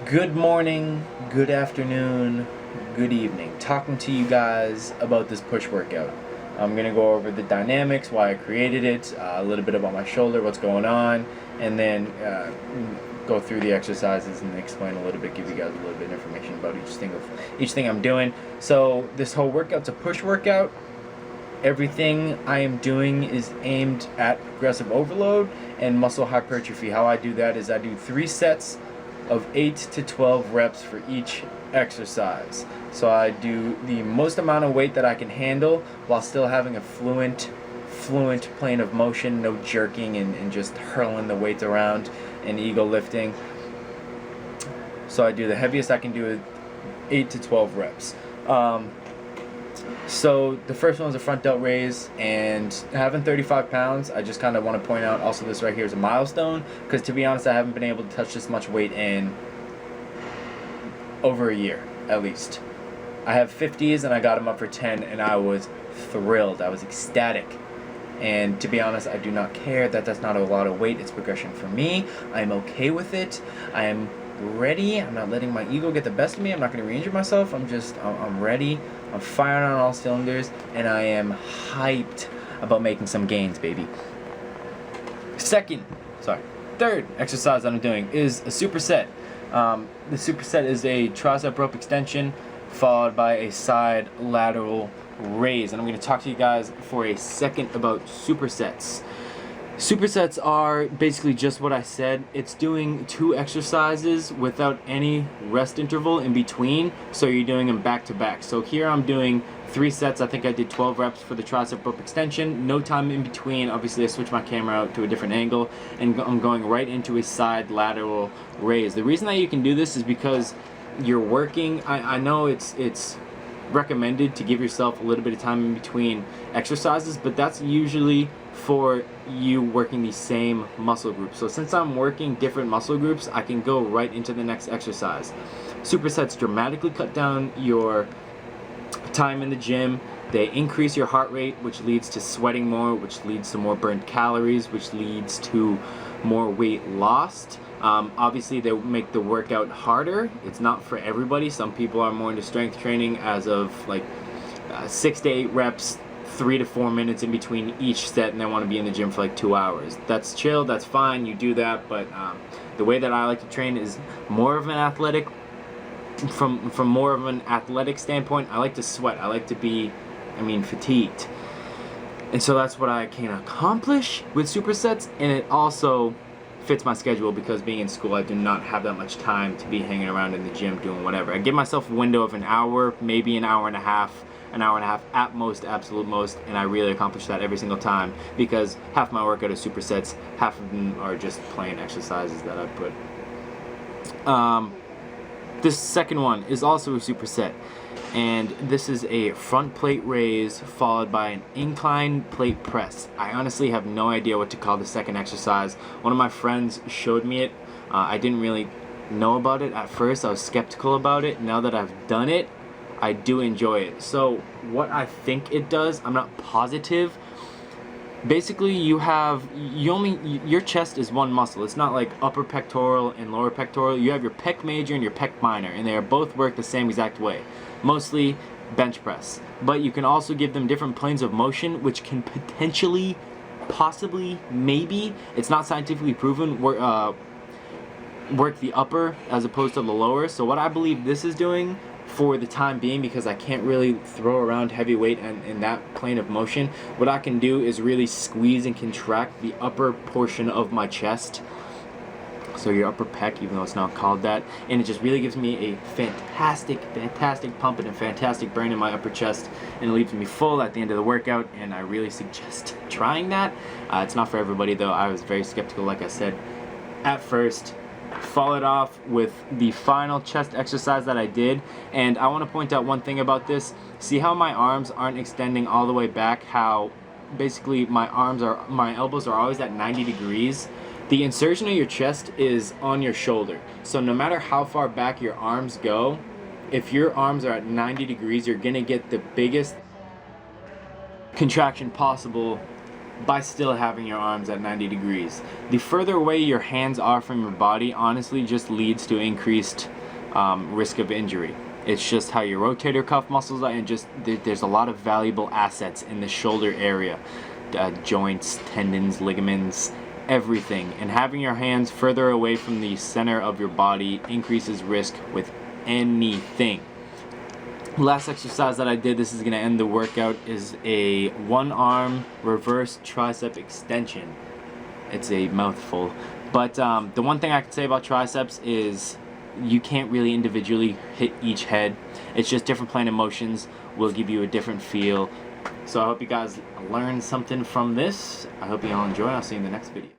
Good morning, good afternoon, good evening. Talking to you guys about this push workout. I'm going to go over the dynamics, why I created it, a little bit about my shoulder, what's going on, and then go through the exercises and explain a little bit, give you guys a little bit of information about each thing I'm doing. So this whole workout's a push workout. Everything I am doing is aimed at progressive overload and muscle hypertrophy. How I do that is I do 3 sets of 8 to 12 reps for each exercise. So I do the most amount of weight that I can handle while still having a fluent plane of motion, no jerking and just hurling the weights around and ego lifting. So I do the heaviest I can do is 8 to 12 reps. So the first one was a front delt raise, and having 35 pounds, I just kind of want to point out also this right here is a milestone, because to be honest I haven't been able to touch this much weight in over a year at least. I have 50s and I got them up for 10 and I was thrilled, I was ecstatic. And to be honest, I do not care that that's not a lot of weight. It's progression for me. I am okay with it. I am ready. I'm not letting my ego get the best of me. I'm not going to re-injure myself. I'm ready. I'm firing on all cylinders, and I am hyped about making some gains, baby. Third exercise that I'm doing is a superset. The superset is a tricep rope extension followed by a side lateral raise, and I'm going to talk to you guys for a second about supersets. Supersets are basically just what I said. It's doing 2 exercises without any rest interval in between, so you're doing them back to back. So here I'm doing 3 sets. I think I did 12 reps for the tricep rope extension, no time in between. Obviously I switched my camera out to a different angle, and I'm going right into a side lateral raise. The reason that you can do this is because you're working, I know it's recommended to give yourself a little bit of time in between exercises, but that's usually for you working the same muscle group. So since I'm working different muscle groups, I can go right into the next exercise. Supersets dramatically cut down your time in the gym. They increase your heart rate, which leads to sweating more, which leads to more burnt calories, which leads to more weight lost. Obviously they make the workout harder. It's not for everybody. Some people are more into strength training as of like 6 to 8 reps, 3 to 4 minutes in between each set, and they want to be in the gym for like 2 hours. That's chill, that's fine, you do that, but the way that I like to train is more of an athletic, from more of an athletic standpoint. I like to sweat, I like to be, fatigued. And so that's what I can accomplish with supersets, and it also fits my schedule because being in school, I do not have that much time to be hanging around in the gym doing whatever. I give myself a window of an hour, maybe an hour and a half at most, absolute most, and I really accomplish that every single time because half my workout is supersets, half of them are just plain exercises that I put. This second one is also a superset, and this is a front plate raise followed by an incline plate press. I honestly have no idea what to call the second exercise. One of my friends showed me it. I didn't really know about it at first. I was skeptical about it. Now that I've done it, I do enjoy it. So what I think it does, I'm not positive. Basically your chest is one muscle. It's not like upper pectoral and lower pectoral. You have your pec major and your pec minor, and they are both work the same exact way. Mostly bench press. But you can also give them different planes of motion, which can potentially, possibly, maybe, it's not scientifically proven, work the upper as opposed to the lower. So what I believe this is doing for the time being, because I can't really throw around heavy weight in that plane of motion, what I can do is really squeeze and contract the upper portion of my chest, so your upper pec, even though it's not called that, and it just really gives me a fantastic pump and a fantastic burn in my upper chest, and it leaves me full at the end of the workout, and I really suggest trying that. It's not for everybody though. I was very skeptical, like I said, at first. Followed off with the final chest exercise that I did, and I want to point out one thing about this. See how my arms aren't extending all the way back, how basically my elbows are always at 90 degrees. The insertion of your chest is on your shoulder, so no matter how far back your arms go, if your arms are at 90 degrees, you're gonna get the biggest contraction possible by still having your arms at 90 degrees. The further away your hands are from your body honestly just leads to increased risk of injury. It's just how your rotator cuff muscles are, and just there's a lot of valuable assets in the shoulder area, joints, tendons, ligaments, everything. And having your hands further away from the center of your body increases risk with anything. Last exercise that I did, this is going to end the workout, is a one arm reverse tricep extension. It's a mouthful, but the one thing I can say about triceps is you can't really individually hit each head. It's just different plane of motions will give you a different feel. So I hope you guys learned something from this. I hope you all enjoy. I'll see you in the next video.